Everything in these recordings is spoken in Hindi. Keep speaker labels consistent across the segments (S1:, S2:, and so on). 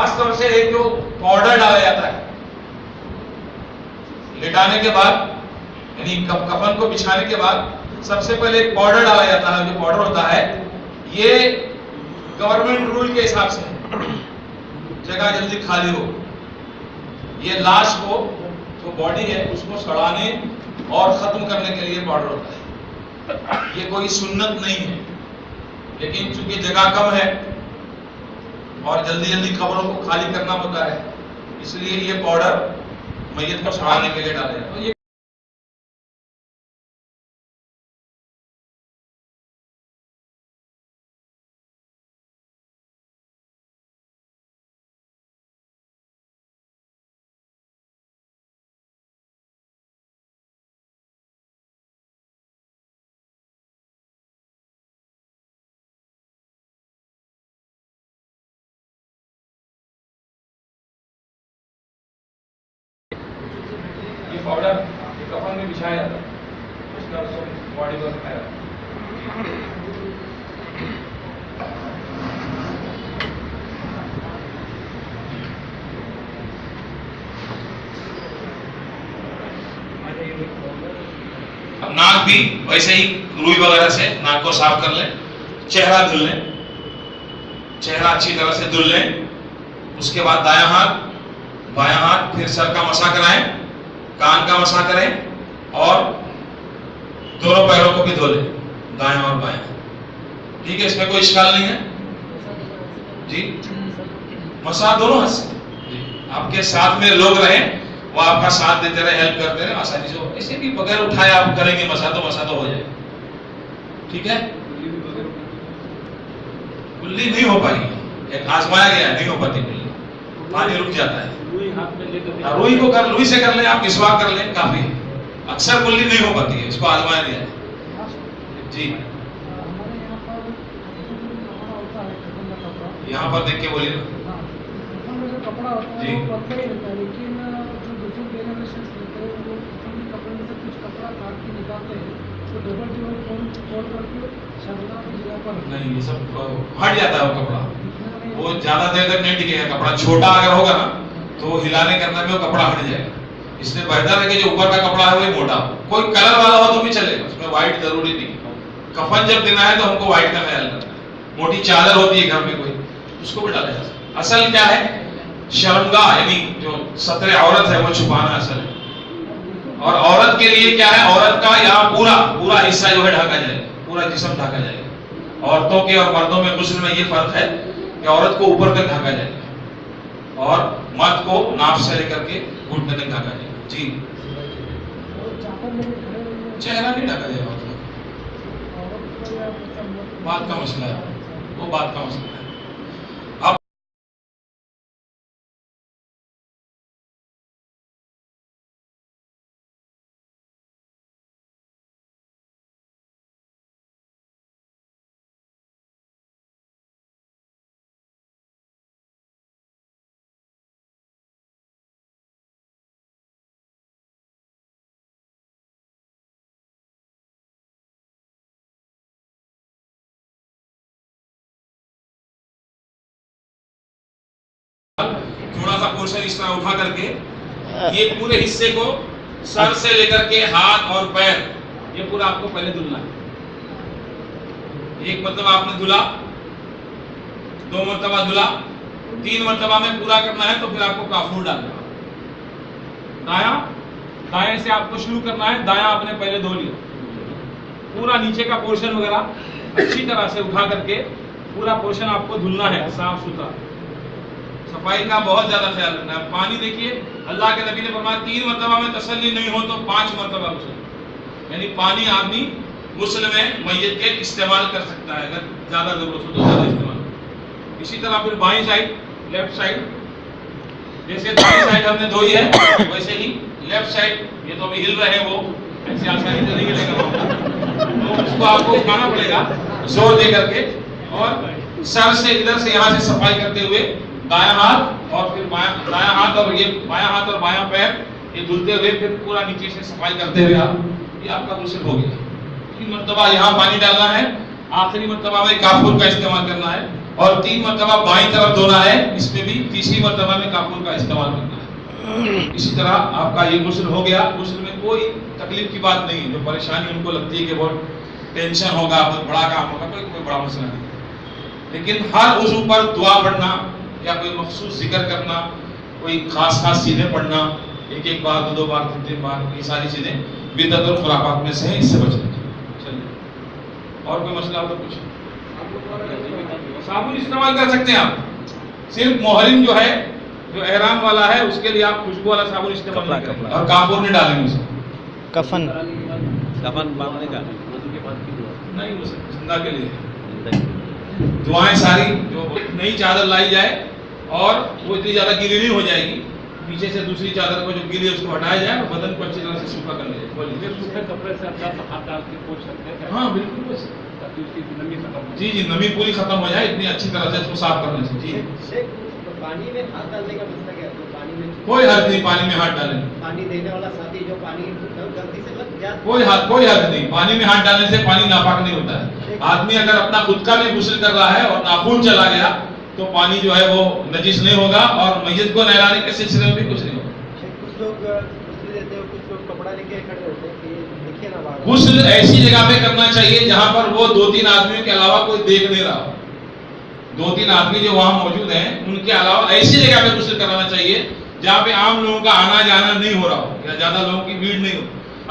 S1: खास तौर से एक जो पाउडर डाला जाता है लेटाने के बाद, यानी कफन को बिछाने के बाद सबसे पहले एक पाउडर डाला जाता है। जो पाउडर होता है ये गवर्नमेंट रूल के हिसाब से जगह जल्दी खाली हो, ये लाश को जो बॉडी है उसको सड़ाने और खत्म करने के लिए पाउडर होता है। ये कोई सुन्नत नहीं है, लेकिन चूंकि जगह कम है और जल्दी जल्दी कब्रों को खाली करना होता है, इसलिए ये पाउडर मैयत को सड़ाने के लिए डाला जाता है। ये पाउडर कफन में बिछाया जाता है, उसका बॉडी को रखाया जाता है। अब नाक भी वैसे ही रुई वगैरह से नाक को साफ कर लें, चेहरा धुल लें, चेहरा अच्छी तरह से धुल लें। उसके बाद दायां हाथ बायां हाथ, फिर सर का मसा कराएं, कान का मसा करें और दोनों पैरों को भी धो लें, दायां और बायां। ठीक है, इसमें कोई इश्काल नहीं है जी। मसा दोनों हाथ से जी। आपके साथ में लोग रहें, वो आपका साथ देते रहे, हेल्प करते रहे, आसानी से हो। ऐसे भी बगैर उठाए आप करेंगे मसा तो हो जाए। ठीक है, कुल्ली नहीं हो पाएगी, एक आजमाया गया, नहीं हो पाती कुल्ली, पानी रुक जाता है। रुई को कर, रुई से कर लें आप, मिसवाक कर लें, काफी। अक्सर कुल्ली नहीं हो पाती है, इसको आजमाया गया है जी। यहाँ पर देख के बोलिए जी। नहीं, ये सब हट जाता है वो कपड़ा, वो ज्यादा देर तक नहीं टिकेगा। कपड़ा छोटा अगर होगा ना तो हिलाने करने में वो कपड़ा हट जाएगा। इसलिए बेहतर है कि जो ऊपर का कपड़ा है वो मोटा हो, कोई कलर वाला हो तो भी चलेगा, उसमें व्हाइट जरूरी नहीं। कफन जब देना है तो हमको व्हाइट का ख्याल रखना है। मोटी चादर होती है घर में कोई, उसको भी डाला जा सकता है। असल क्या है, शर्मगाह यानी जो सतरे औरत है वो छुपाना असल है। और औरत के लिए क्या है, औरत का यहाँ पूरा हिस्सा जो है ढका जाए, पूरा जिस्म ढका जाएगा। औरतों के और मर्दों में गुस्ल में ये फर्क है कि औरत को ऊपर तक ढका जाएगा और मर्द को नाफ से लेकर के घुटने तक ढका जाएगा जी। चेहरा नहीं ढका जाएगा, बात का मसला है, वो बात का मसला है। अब थोड़ा सा पोर्शन इस तरह उठा करके ये पूरे हिस्से को सर से लेकर के हाथ और पैर, ये पूरा आपको पहले धुलना है। एक मरतबा आपने धुला, 2 मरतबा धुला, 3 मरतबा में पूरा करना है तो फिर आपको काफूर डालना है। दाएं से आपको शुरू करना है, दायां आपने पहले धो लिया, पूरा नीचे का पोर्शन वगैरह अच्छी तरह से उठा करके पूरा पोर्शन आपको धुलना है, साफ सुथरा। सफाई का बहुत ज्यादा ख्याल रखना है। पानी देखिए, अल्लाह के नबी ने फरमाया 3 मरतबा में तसल्ली नहीं हो तो 5 मरतबा गुस्ल, यानी पानी आदमी गुस्ल में मैयत के इस्तेमाल कर सकता है, अगर ज्यादा जरूरत हो तो ज्यादा इस्तेमाल। इसी तरह फिर बाईं साइड, लेफ्ट साइड, जैसे दाईं साइड हमने धोई है वैसे ही लेफ्ट साइड, ये तो अभी हिल रहे हैं, वो ऐसे आसानी से नहीं हिलेगा, तो उसको आपको उठाना पड़ेगा जोर दे करके, और सर से इधर से यहाँ से सफाई करते हुए दायां हाथ और फिर दायां हाथ और ये बायां हाथ और बायां पैर ये धुलते हुए फिर पूरा नीचे से सफाई करते हुए ये आपका गुस्ल हो गया। 3 मरतबा यहाँ पानी डालना है, आखिरी मरतबा में काफूर का इस्तेमाल करना है। और 3 मरतबा बाईं तरफ धोना है, इसमें भी तीसरी मरतबा में काफूर का इस्तेमाल करना है। इसी तरह आपका ये गुस्ल हो गया। गुस्ल में कोई तकलीफ की बात नहीं है। जो परेशानी उनको लगती है कि बहुत टेंशन होगा, बहुत बड़ा काम होगा, कोई बड़ा मसला नहीं। लेकिन हर उज़ू पर दुआ पढ़ना या कोई मखसूस जिक्र करना, कोई खास चीजें पढ़ना, एक बार, दो बार, तीन बार, ये सारी चीजें बिदअत और खुराफात में से है, इससे बचना चाहिए। चलिए, और कोई मसला हो तो कुछ साबुन इस्तेमाल कर सकते हैं आप। सिर्फ मोहरिम जो है, जो एहराम वाला है, उसके लिए आप खुशबू वाला साबुन इस्तेमाल नहीं करेंगे और काफूर नहीं डालेंगे उसमें।
S2: कफन
S3: बांधने का
S1: नहीं, वो जिंदा के लिए दुआएं सारी, जो नई चादर लाई जाए और वो इतनी ज्यादा गीली नहीं हो जाएगी, पीछे से दूसरी चादर को जो गीली है उसको हटाया जाए और बदन को अच्छी तरह से सूखा कर लिया जाए।
S4: सूखे कपड़े से आप हाथ डाल के पोंछ सकते हैं।
S1: हाँ बिल्कुल पोंछ सकते हैं,
S4: ताकि उसकी नमी खत्म हो।
S1: जी, नमी पूरी खत्म हो जाए, इतनी अच्छी तरह से इसको साफ करना चाहिए। जी,
S5: पानी में हाथ डालने का मतलब क्या है? तो पानी में
S1: कोई हद नहीं पानी में हाथ डालें।
S5: पानी देने वाला साथी जो पानी गलती से लग जाए,
S1: कोई हद नहीं। पानी में हाथ डालने से पानी नापाक नहीं होता है। आदमी अगर अपना खुद का भी गुस्ल कर रहा है और नाखून चला गया तो पानी जो है वो नजिस नहीं होगा और मैयत को नहलाने के सिलसिले में भी कुछ नहीं होगा।
S5: कुछ लोग गुस्ल देते हैं, कुछ लोग कपड़ा लेके खड़े होते हैं कि देखिए ना बाहर।
S1: गुस्ल ऐसी जगह पे करना चाहिए जहां पर वो 2-3 आदमियों के अलावा कोई देख नहीं रहा। 2-3 आदमी जो वहां मौजूद हैं उनके अलावा ऐसी जगह पे गुस्ल कराना चाहिए जहां पे आम लोगों का आना जाना नहीं हो रहा हो या ज्यादा लोगों की भीड़ नहीं हो।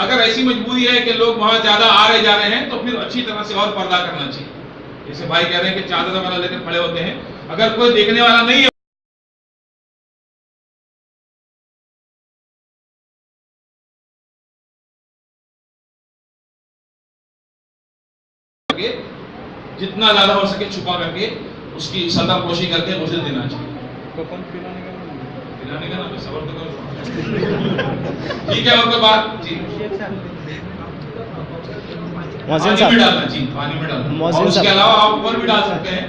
S1: अगर ऐसी मजबूरी है कि लोग वहां ज्यादा आ रहे जा रहे हैं तो फिर अच्छी तरह से और पर्दा करना चाहिए। जैसे भाई कह रहे हैं कि चादर वगैरह लेकर खड़े होते हैं, अगर कोई देखने वाला नहीं है जितना ज्यादा हो सके छुपा करके उसकी सतह पोशी करके गुस्ल देना चाहिए। पिलाने का ना सबर तो करो। ठीक है, और कोई बात? जी, पानी में डालना। जी, पानी में डालना। और उसके अलावा आप ऊपर भी डाल सकते हैं,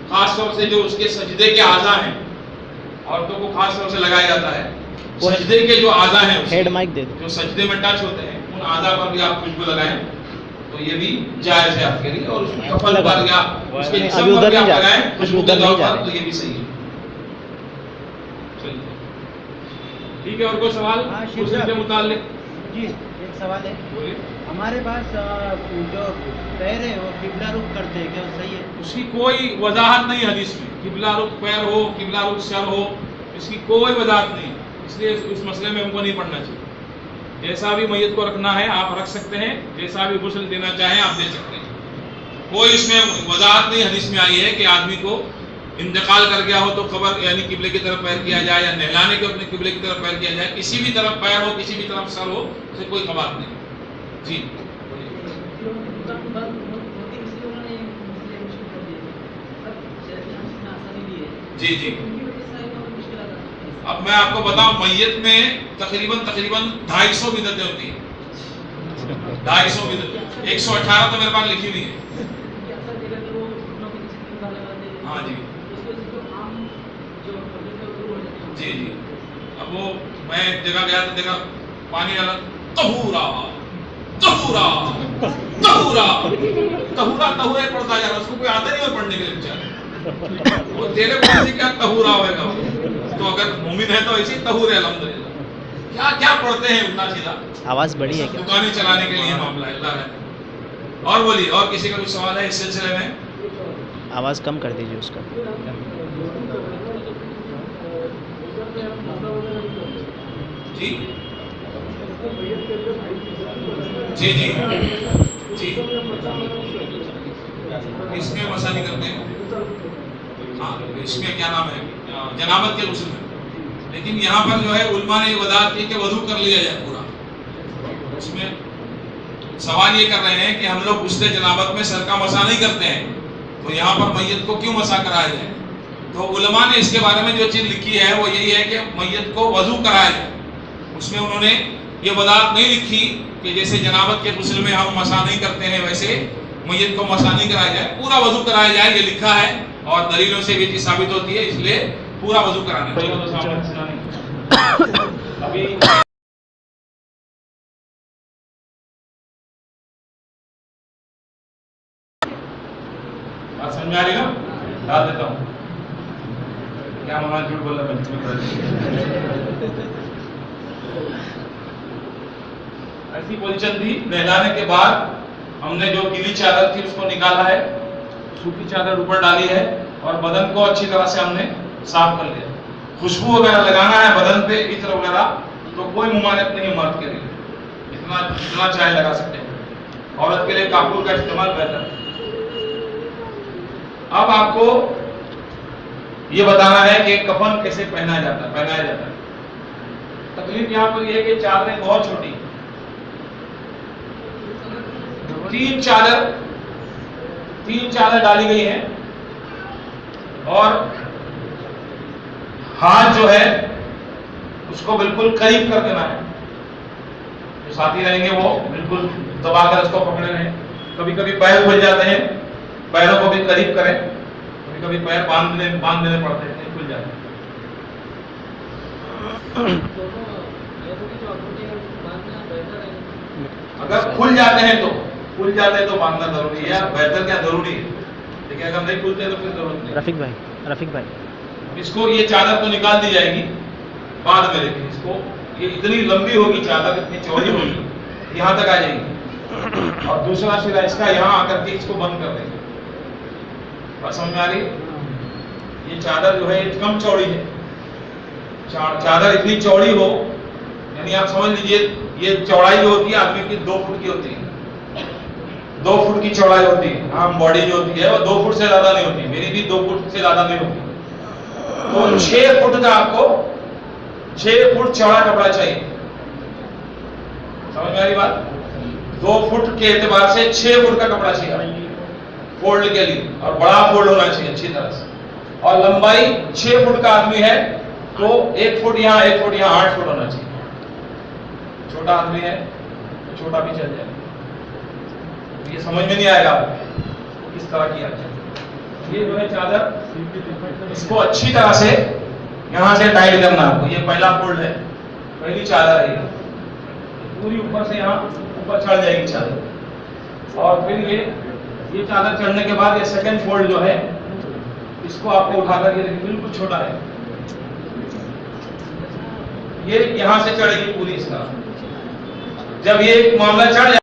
S1: खास तौर से जो उसके सजदे के आज़ा हैं, औरतों को खास तौर से लगाया जाता है। सजदे के जो आज़ा हैं,
S2: हेड माइक दे दो,
S1: जो सजदे में टच होते हैं, उन आज़ा पर भी आप खुशबू लगाएं तो ये भी जायज है आपके लिए। और उसमें कफन पर या उसके जिस्म पर भी आप लगाएं खुशबू के तौर पर, तो ये भी सही है। चलिए, ठीक है, और कोई सवाल गुस्ल के मुताल्लिक?
S5: जी, एक सवाल है।
S1: बोलिए।
S5: हमारे पास जो पैर है वो किबला रुख करते हैं, क्या सही है?
S1: उसकी कोई वजाहत नहीं हदीस में। किबला रुख पैर हो, किबला रुख सर हो, इसकी कोई वजाहत नहीं, इसलिए उस मसले में हमको नहीं पढ़ना चाहिए। जैसा भी मैयत को रखना है आप रख सकते हैं, जैसा भी गुस्ल देना चाहें आप दे सकते हैं। कोई इसमें वजाहत नहीं हदीस में आई है कि आदमी को इंतकाल कर गया हो तो कब्र यानी किबले की तरफ पैर किया जाए, या नहलाने के अपने किबले की तरफ पैर किया जाए। किसी भी तरफ पैर हो, किसी भी तरफ सर हो, उससे कोई खबात नहीं। जी, जी जी। अब मैं आपको बताऊं, मैयत में तकरीबन 250 बिदअतें होती हैं। 250 बिदअतें, 118 तो मेरे पास लिखी हुई है। हाँ जी, जी जी। अब वो मैं एक जगह गया तो देखा पानी डाला, तहूरा तहूरा तहूरा तहूरा तहूरा पढ़ता जा रहा, उसको कोई आता नहीं है पढ़ने के लिए बेचारा। वो तेरे पास क्या तहूरा होगा? तो अगर मोमिन है तो ऐसे तहूर है, अल्हम्दुलिल्लाह। क्या क्या पढ़ते हैं उल्टा सीधा,
S2: आवाज बड़ी है क्या?
S1: दुकानें चलाने के लिए मामला है, अल्लाह रहम। और बोलिए, और किसी का कुछ सवाल है इस सिलसिले में?
S2: आवाज कम कर दीजिए उसका।
S1: जी जी जी जी, इसमें मसा नहीं करते हैं। हाँ, इसमें क्या नाम है, जनाबत के गुस्ल में। लेकिन यहाँ पर जो है उलमा ने वजाहत की कि वजू कर लिया जाए पूरा। उसमें सवाल ये कर रहे हैं कि हम लोग गुस्ले जनाबत में सर का मसा नहीं करते हैं, तो यहाँ पर मैयत को क्यों मसा कराया जाए? तो उलमा ने इसके बारे में जो चीज लिखी है वो यही है कि मैयत को वजू कराया जाए। उसमें उन्होंने ये वजाहत नहीं लिखी कि जैसे जनाबत के गुस्ल में हम मसा नहीं करते हैं वैसे मैयत को मसा नहीं कराया जाए, पूरा वजू कराया जाए, ये लिखा है और दलीलों से भी चीज साबित होती है, इसलिए पूरा वजू कराना चाहिए। अभी बात समझ आ रही ना? डाल देता हूँ। ऐसी पोजीशन थी। नहलाने के बाद हमने जो गीली चादर थी उसको निकाला है, सूखी चादर ऊपर डाली है और बदन को अच्छी तरह से हमने साफ कर लिया। खुशबू वगैरह लगाना है बदन पे, इत्र वगैरह, तो कोई मुमानियत नहीं है मर्द के लिए, इतना चाहे लगा सकते हैं। औरत के लिए कापूर का इस्तेमाल बेहतर है। अब आपको ये बताना है कि कफन कैसे पहनाया जाता है। तकलीफ यहाँ पर यह है कि चादरें बहुत छोटी हैं। तीन चादर डाली गई हैं और हाथ जो है उसको बिल्कुल करीब कर देना है। जो साथी रहेंगे वो बिल्कुल दबाकर उसको पकड़े रहें। कभी कभी पैर खुल जाते हैं, पैरों को भी करीब करें। कभी कभी पैर बांध देने पड़ते हैं, नहीं खुल जाते। अगर खुल जाते हैं तो बांधना जरूरी है, बेहतर क्या जरूरी है, लेकिन अगर नहीं खुलते तो फिर जरूरत नहीं।
S2: रफीक भाई
S1: इसको ये चादर तो निकाल दी जाएगी बाद में, लेकिन इसको ये इतनी लंबी होगी चादर, इतनी चौड़ी होगी, यहाँ तक आ जाएगी और दूसरा सिरा इसका यहाँ आकर के इसको बंद कर देंगे। बात समझ में आ रही? ये चादर जो है कम चौड़ी है। चादर इतनी चौड़ी हो, यानी आप समझ लीजिए ये चौड़ाई जो होती है आदमी की 2 फुट की होती है। 2 फुट की चौड़ाई होती है। आम बॉडी जो होती है वो 2 फुट से ज्यादा नहीं होती, मेरी भी 2 फुट से ज्यादा नहीं होती। तो 6 फुट का आपको 6 फुट चौड़ा कपड़ा चाहिए। समझ में आ रही बात? 2 फुट के एतबार से 6 फुट का कपड़ा चाहिए फोल्ड के लिए, और बड़ा फोल्ड होना चाहिए अच्छी तरह से। और लंबाई 6 फुट का आदमी है तो 1 फुट यहाँ 1 फुट यहाँ 8 फुट होना चाहिए। छोटा आदमी है तो छोटा भी चल जाए। ये समझ में नहीं आएगा आपको किस तरह किया जाए। ये जो है चादर, इसको अच्छी तरह से यहाँ से टाइट करना आपको। ये पहला फोल्ड है, पहली चादर है, पूरी ऊपर से यहाँ ऊपर चढ़ जाएगी चादर। और फिर ये चादर चढ़ने के बाद ये सेकंड फोल्ड जो है इसको आपको उठाकर, ये बिल्कुल छोटा है, ये यहां से चढ़ेगी पूरी इस तरह। जब ये मामला चढ़